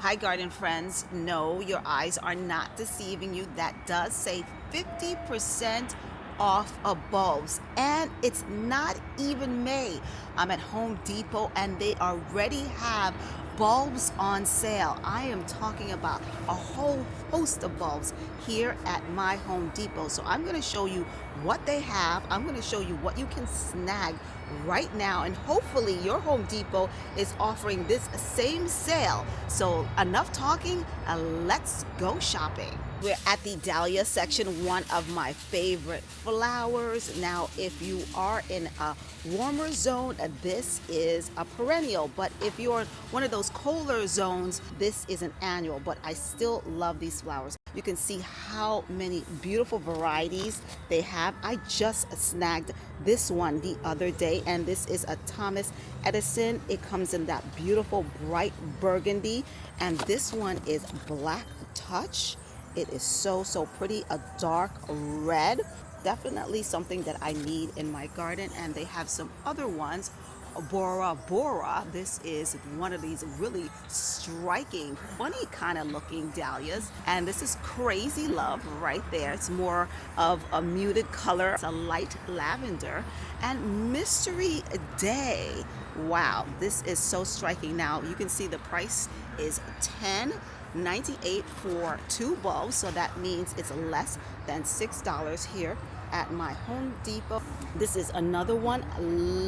Hi, garden friends. No, your eyes are not deceiving you. That does say 50% off of bulbs, and it's not even May. I'm at Home Depot and they already have bulbs on sale. I am talking about a whole host of bulbs here at my Home Depot. So I'm going to show you what they have. I'm going to show you what you can snag right now, and hopefully your Home Depot is offering this same sale. So enough talking, let's go shopping. We're at the dahlia section, one of my favorite flowers. Now, if you are in a warmer zone, this is a perennial, but if you're one of those colder zones, this is an annual, but I still love these flowers. You can see how many beautiful varieties they have. I just snagged this one the other day, and this is a Thomas Edison. It comes in that beautiful bright burgundy, and this one is Black Touch. It is so pretty, a dark red. Definitely something that I need in my garden. And they have some other ones. Bora Bora. This is one of these really striking, funny kind of looking dahlias. And this is Crazy Love right there. It's more of a muted color. It's a light lavender. And Mystery Day. Wow, this is so striking. Now you can see the price is $10.98 for 2 bulbs, so that means it's less than $6 here at my Home Depot. This is another one,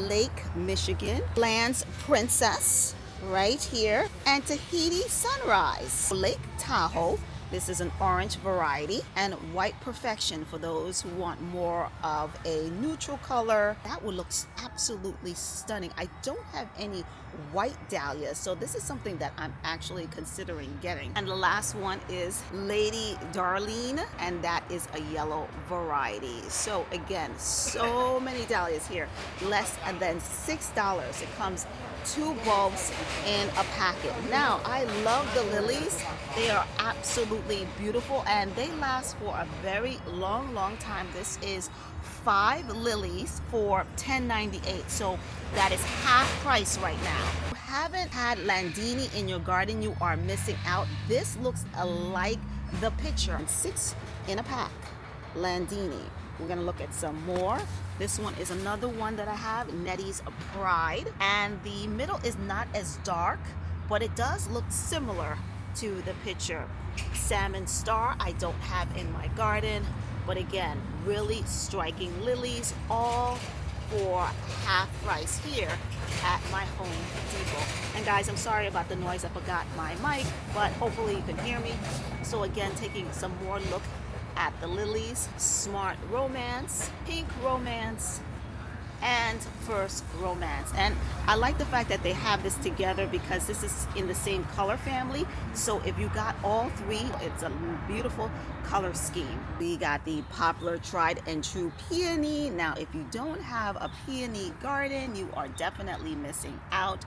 Lake Michigan, Land's Princess right here, and Tahiti Sunrise. Lake Tahoe, this is an orange variety, and White Perfection for those who want more of a neutral color. That would look absolutely stunning. I don't have any white dahlias, so this is something that I'm actually considering getting. And the last one is Lady Darlene, and that is a yellow variety. So again, so many dahlias here, less than $6. It comes 2 bulbs in a packet. Now, I love the lilies. They are absolutely beautiful, and they last for a very long time. This is 5 lilies for $10.98, so that is half price right now. If you haven't had Landini in your garden, you are missing out. This looks like the picture. 6 in a pack, Landini. We're gonna look at some more. This one is another one that I have, Nettie's Pride, and the middle is not as dark, but it does look similar to the picture. Salmon Star, I don't have in my garden, but again, really striking lilies, all for half price here at my Home Depot. And guys, I'm sorry about the noise. I forgot my mic, but hopefully you can hear me. So again, taking some more look at the lilies, Smart Romance, Pink Romance, and First Romance. And I like the fact that they have this together because this is in the same color family. So if you got all 3, it's a beautiful color scheme. We got the popular tried and true peony. Now, if you don't have a peony garden, you are definitely missing out.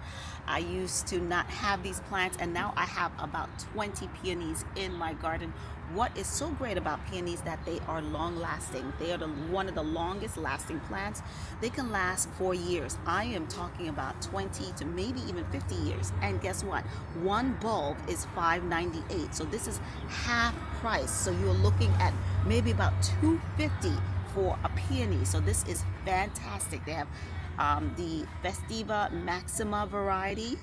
I used to not have these plants, and now I have about 20 peonies in my garden. What is so great about peonies that they are long lasting. They are one of the longest lasting plants. They can last for years. I am talking about 20 to maybe even 50 years. And guess what? 1 bulb is $5.98. So this is half price. So you're looking at maybe about $2.50 for a peony. So this is fantastic. They have the Festiva Maxima variety,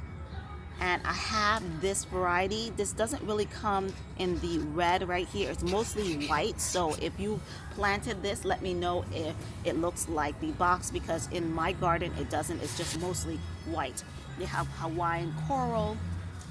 and I have this variety. This doesn't really come in the red right here. It's mostly white. So if you planted this, let me know if it looks like the box, because in my garden it doesn't. It's just mostly white. They have Hawaiian Coral,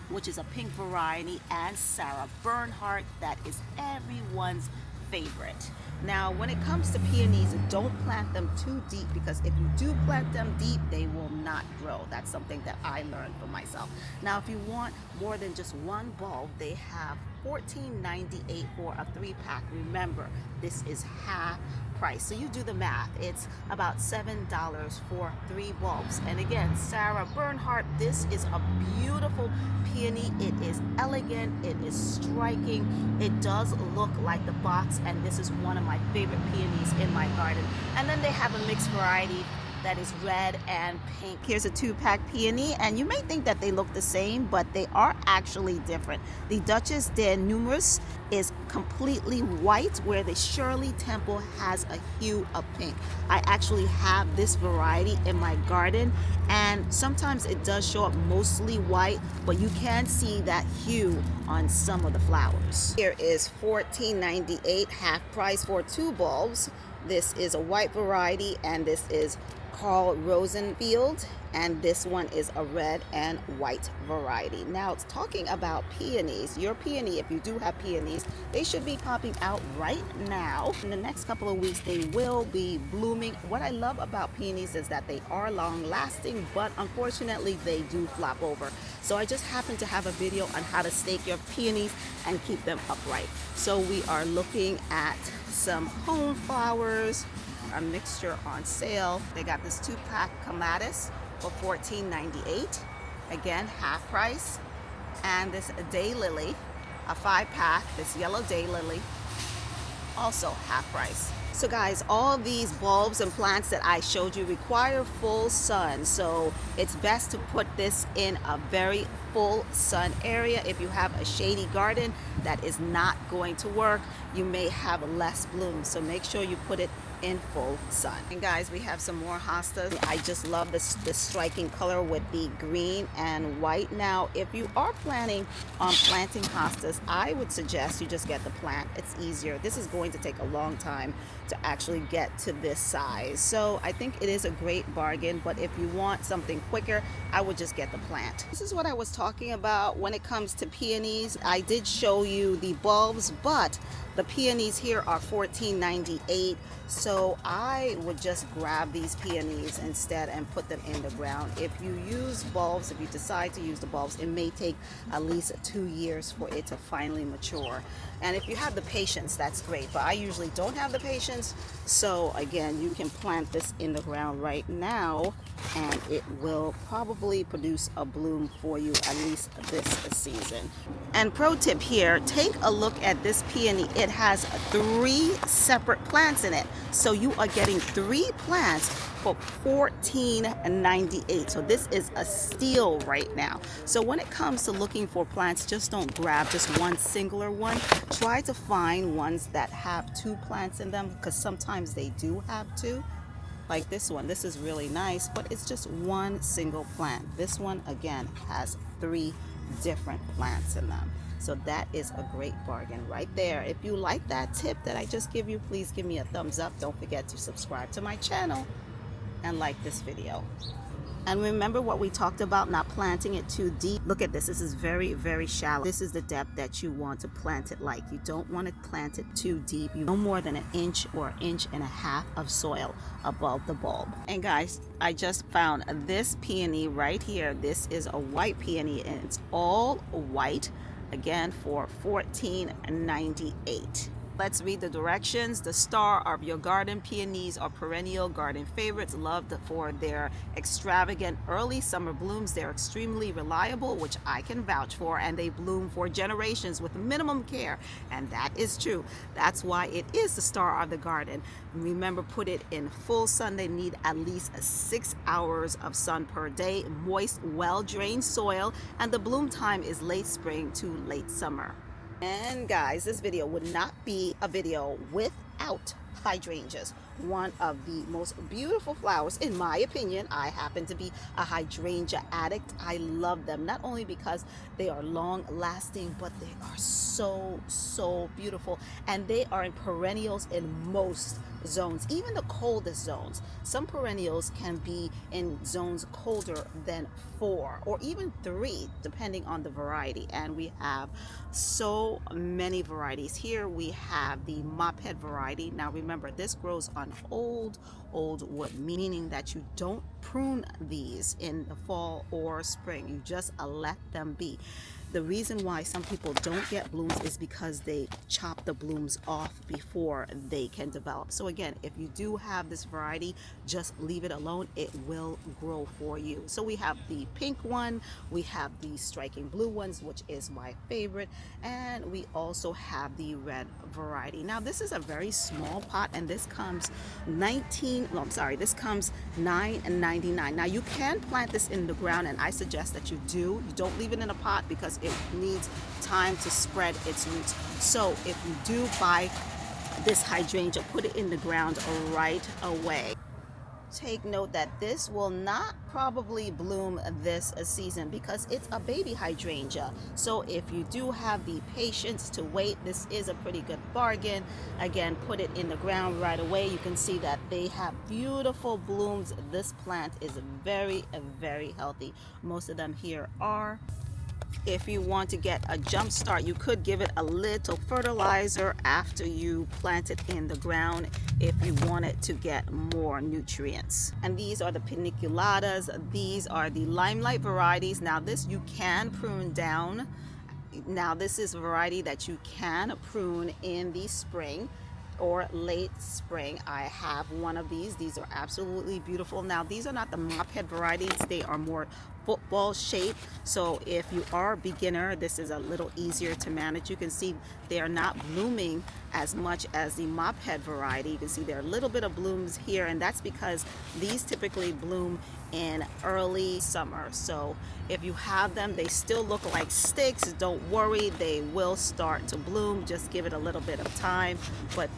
which is a pink variety, and Sarah Bernhardt, that is everyone's favorite. Now, when it comes to peonies, don't plant them too deep, because if you do plant them deep, they will not grow. That's something that I learned for myself. Now, if you want more than just 1 bulb, they have $14.98 for a 3-pack. Remember, this is half price. So you do the math. It's about $7 for 3 bulbs. And again, Sarah Bernhardt, this is a beautiful peony. It is elegant. It is striking. It does look like the box, and this is one of my favorite peonies in my garden. And then they have a mixed variety that is red and pink. Here's a 2-pack peony, and you may think that they look the same, but they are actually different. The Duchess de Numerous is completely white, where the Shirley Temple has a hue of pink. I actually have this variety in my garden, and sometimes it does show up mostly white, but you can see that hue on some of the flowers. Here is $14.98 half price for 2 bulbs. This is a white variety, and this is Carl Rosenfield, and this one is a red and white variety. Now, it's talking about peonies. Your peony, if you do have peonies, they should be popping out right now. In the next couple of weeks, they will be blooming. What I love about peonies is that they are long lasting, but unfortunately they do flop over. So I just happen to have a video on how to stake your peonies and keep them upright. So we are looking at some home flowers, a mixture on sale. They got this 2-pack clematis for $14.98, again half price, and this daylily, a 5-pack, this yellow daylily, also half price. So guys, all these bulbs and plants that I showed you require full sun, so it's best to put this in a very full sun area. If you have a shady garden, that is not going to work. You may have less blooms, so make sure you put it in full sun. And guys, we have some more hostas. I just love this striking color with the green and white. Now, if you are planning on planting hostas, I would suggest you just get the plant. It's easier. This is going to take a long time to actually get to this size, so I think it is a great bargain. But if you want something quicker, I would just get the plant. This is what I was talking about when it comes to peonies. I did show you the bulbs, but the peonies here are $14.98, so I would just grab these peonies instead and put them in the ground. If you use bulbs, if you decide to use the bulbs, it may take at least 2 years for it to finally mature. And if you have the patience, that's great, but I usually don't have the patience. So again, you can plant this in the ground right now, and it will probably produce a bloom for you at least this season. And pro tip here, take a look at this peony. It has 3 separate plants in it, so you are getting 3 plants for $14.98. So this is a steal right now. So when it comes to looking for plants, just don't grab just one singular one. Try to find ones that have 2 plants in them, because sometimes they do have 2. Like this one, this is really nice, but it's just one single plant. This one again has 3 different plants in them. So that is a great bargain right there. If you like that tip that I just give you, please give me a thumbs up. Don't forget to subscribe to my channel and like this video. And remember what we talked about, not planting it too deep. Look at this. This is very, very shallow. This is the depth that you want to plant it like. You don't want to plant it too deep. You no more than 1 inch or 1.5 inches of soil above the bulb. And guys, I just found this peony right here. This is a white peony, and it's all white. Again, for $14.98. Let's read the directions. The star of your garden: peonies are perennial garden favorites, loved for their extravagant early summer blooms. They're extremely reliable, which I can vouch for, and they bloom for generations with minimum care. And that is true. That's why it is the star of the garden. Remember, put it in full sun. They need at least 6 hours of sun per day, moist, well-drained soil, and the bloom time is late spring to late summer. And guys, this video would not be a video without hydrangeas, one of the most beautiful flowers in my opinion. I happen to be a hydrangea addict. I love them, not only because they are long lasting, but they are so beautiful, and they are in perennials in most zones, even the coldest zones. Some perennials can be in zones colder than 4 or even 3, depending on the variety. And we have so many varieties. Here we have the mophead variety. Now remember, this grows on old wood, meaning that you don't prune these in the fall or spring. You just let them be. The reason why some people don't get blooms is because they chop the blooms off before they can develop. So again, if you do have this variety, just leave it alone. It will grow for you. So we have the pink one, we have the striking blue ones, which is my favorite, and we also have the red variety. Now this is a very small pot, and this comes this comes $9.99. Now you can plant this in the ground, and I suggest that you do. You don't leave it in a pot because it needs time to spread its roots. So if you do buy this hydrangea, put it in the ground right away. Take note that this will not probably bloom this season because it's a baby hydrangea. So if you do have the patience to wait, this is a pretty good bargain. Again, put it in the ground right away. You can see that they have beautiful blooms. This plant is very, very healthy. Most of them here are. If you want to get a jump start, you could give it a little fertilizer after you plant it in the ground if you want it to get more nutrients. And these are the paniculatas. These are the limelight varieties. Now this you can prune down. Now this is a variety that you can prune in the spring or late spring. I have one of these. These are absolutely beautiful. Now these are not the mop head varieties. They are more football shape. So if you are a beginner, this is a little easier to manage. You can see they are not blooming as much as the mop head variety. You can see there are a little bit of blooms here, and that's because these typically bloom in early summer. So if you have them, they still look like sticks. Don't worry, they will start to bloom. Just give it a little bit of time. But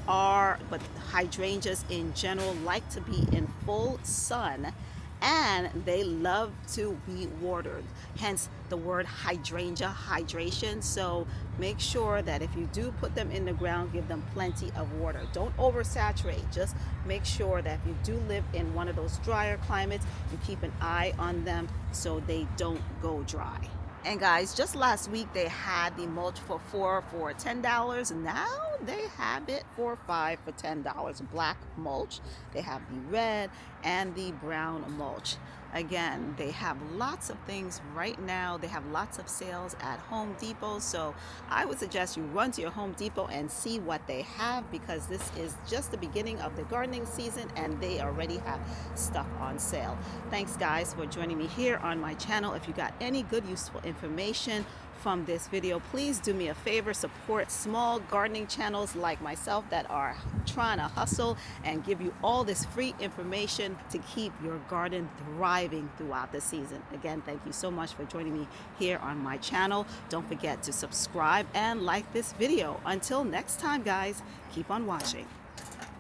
hydrangeas in general like to be in full sun, and they love to be watered, hence the word hydrangea, hydration. So make sure that if you do put them in the ground, give them plenty of water. Don't oversaturate. Just make sure that if you do live in one of those drier climates, you keep an eye on them so they don't go dry. And guys, just last week they had the mulch for $4 for $10. Now they have it for $5 for $10. Black mulch. They have the red and the brown mulch. Again, they have lots of things right now. They have lots of sales at Home Depot. So I would suggest you run to your Home Depot and see what they have, because this is just the beginning of the gardening season and they already have stuff on sale. Thanks guys for joining me here on my channel. If you got any good useful information from this video, please do me a favor, support small gardening channels like myself that are trying to hustle and give you all this free information to keep your garden thriving throughout the season. Again, thank you so much for joining me here on my channel. Don't forget to subscribe and like this video. Until next time guys, keep on watching.